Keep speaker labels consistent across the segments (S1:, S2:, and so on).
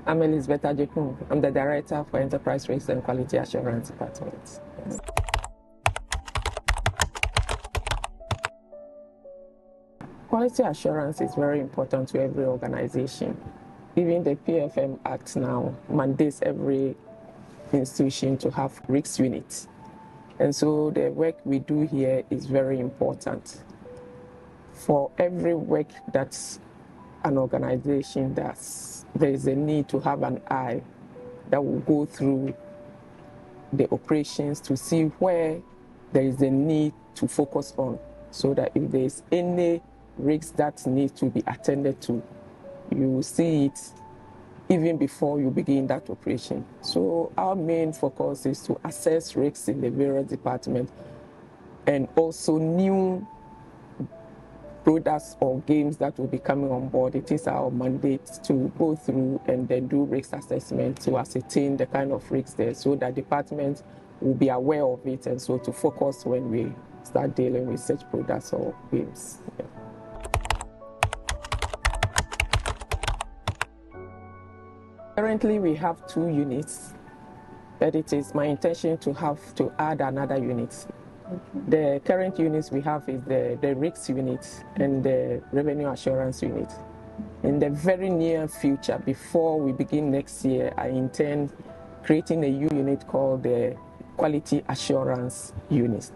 S1: I'm Elizabeth Ajekun. I'm the Director for Enterprise Risk and Quality Assurance Department. Yes. Quality assurance is very important to every organization. Even the PFM Act now mandates every institution to have risk units. And so the work we do here is very important. For every work that an organization does, there is a need to have an eye that will go through the operations to see where there is a need to focus on, so that if there is any risks that need to be attended to, you will see it even before you begin that operation. So our main focus is to assess risks in the various departments, and also new products or games that will be coming on board. It is our mandate to go through and then do risk assessment to ascertain the kind of risks there, so that departments will be aware of it, and so to focus when we start dealing with such products or games. Yeah. Currently, we have 2 units, but it is my intention to have to add another unit. The current units we have is the risk unit and the revenue assurance unit. In the very near future, before we begin next year, I intend creating a new unit called the quality assurance unit.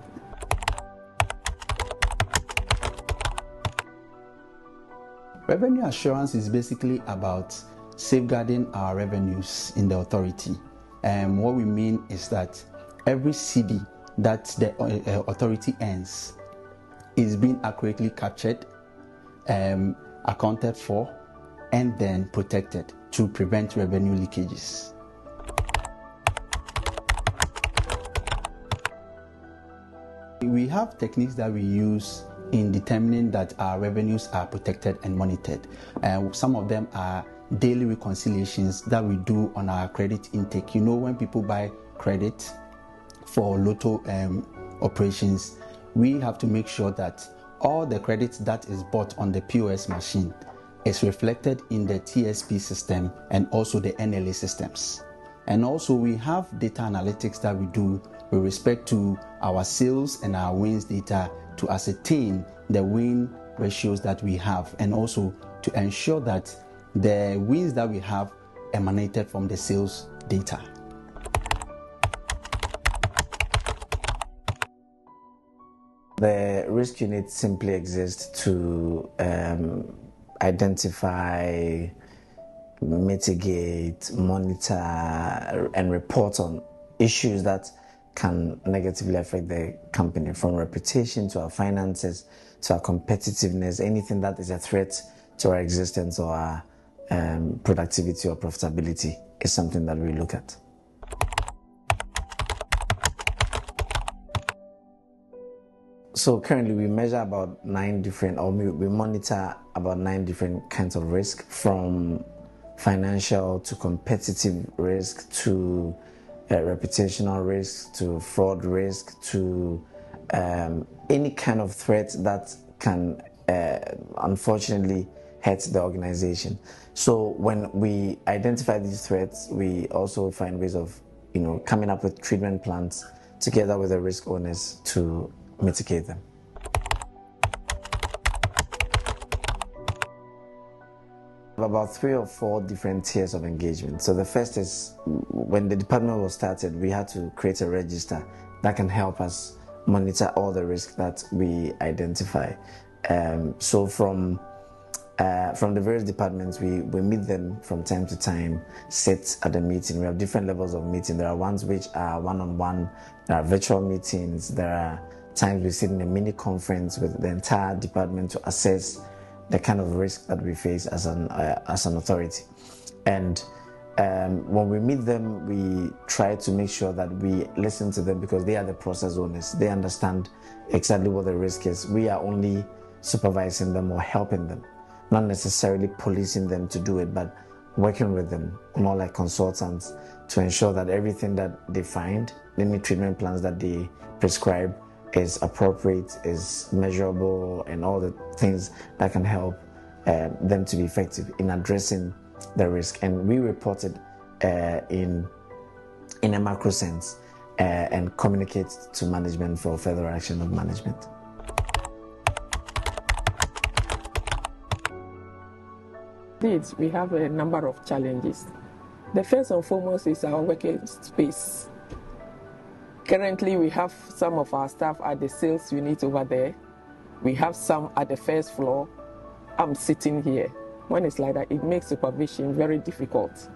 S2: Revenue assurance is basically about safeguarding our revenues in the authority. And what we mean is that every cedi that the authority earns is being accurately captured, accounted for, and then protected to prevent revenue leakages. We have techniques that we use in determining that our revenues are protected and monitored. Some of them are daily reconciliations that we do on our credit intake. You know, when people buy credit for lotto operations, we have to make sure that all the credit that is bought on the POS machine is reflected in the TSP system and also the NLA systems. And also we have data analytics that we do with respect to our sales and our wins data to ascertain the win ratios that we have, and also to ensure that the wins that we have emanated from the sales data.
S3: The risk unit simply exists to identify, mitigate, monitor, and report on issues that can negatively affect the company, from reputation to our finances to our competitiveness. Anything that is a threat to our existence or our productivity or profitability is something that we look at. So currently we measure about 9 different, or we monitor about 9 different kinds of risk, from financial to competitive risk to reputational risk to fraud risk to any kind of threat that can unfortunately hurt the organization. So when we identify these threats, we also find ways of coming up with treatment plans together with the risk owners to mitigate them. About 3 or 4 different tiers of engagement. So the first is, when the department was started, we had to create a register that can help us monitor all the risks that we identify. So from the various departments, we meet them from time to time, sit at the meeting. We have different levels of meeting. There are ones which are one-on-one, there are virtual meetings, there are times we sit in a mini conference with the entire department to assess the kind of risk that we face as an authority. And when we meet them, we try to make sure that we listen to them, because they are the process owners. They understand exactly what the risk is. We are only supervising them or helping them, not necessarily policing them to do it, but working with them more like consultants to ensure that everything that they find, any treatment plans that they prescribe, is appropriate, is measurable, and all the things that can help them to be effective in addressing the risk, and we report it in a macro sense and communicate to management for further action of management.
S1: Indeed, we have a number of challenges. The first and foremost is our working space. Currently, we have some of our staff at the sales unit over there. We have some at the first floor. I'm sitting here. When it's like that, it makes supervision very difficult.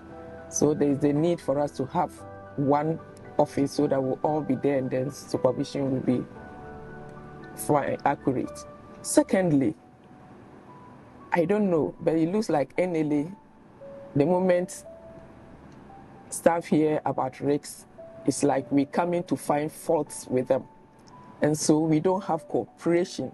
S1: So there is the need for us to have one office so that we'll all be there and then supervision will be fine, accurate. Secondly, I don't know, but it looks like NLA, the moment staff hear about risks, it's like we come in to find faults with them. And so we don't have cooperation.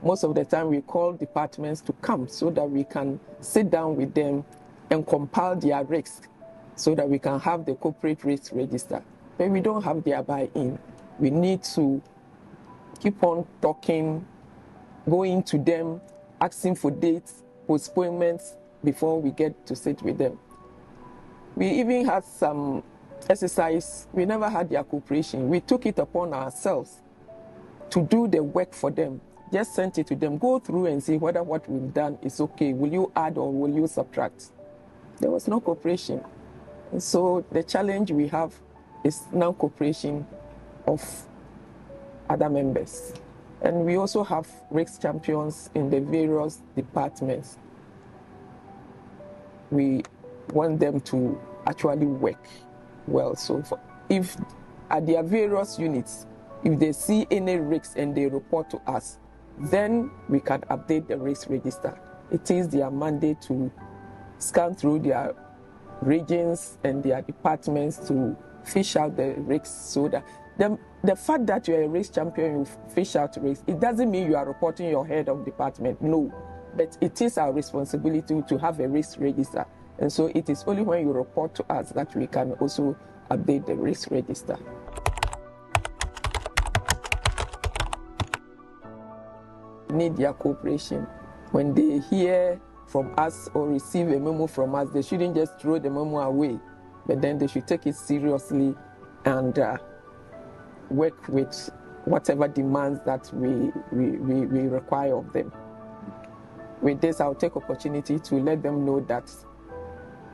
S1: Most of the time we call departments to come so that we can sit down with them and compile their risks so that we can have the corporate risk register. But we don't have their buy-in. We need to keep on talking, going to them, asking for dates, postponements before we get to sit with them. We even had some exercise, we never had their cooperation. We took it upon ourselves to do the work for them. Just sent it to them, go through and see whether what we've done is okay. Will you add or will you subtract? There was no cooperation. And so the challenge we have is non-cooperation of other members. And we also have risk champions in the various departments. We want them to actually work well. So if at their various units, if they see any risks and they report to us, then we can update the risk register. It is their mandate to scan through their regions and their departments to fish out the risks so that the fact that you're a risk champion, you fish out risks, it doesn't mean you are reporting your head of department, no. But it is our responsibility to have a risk register. And so it is only when you report to us that we can also update the risk register. Need their cooperation. When they hear from us or receive a memo from us, they shouldn't just throw the memo away, but then they should take it seriously and work with whatever demands that we require of them. With this, I'll take opportunity to let them know that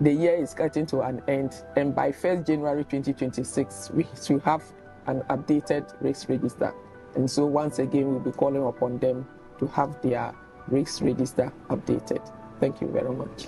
S1: the year is getting to an end, and by 1st January 2026, we should have an updated risk register. And so once again, we'll be calling upon them to have their risk register updated. Thank you very much.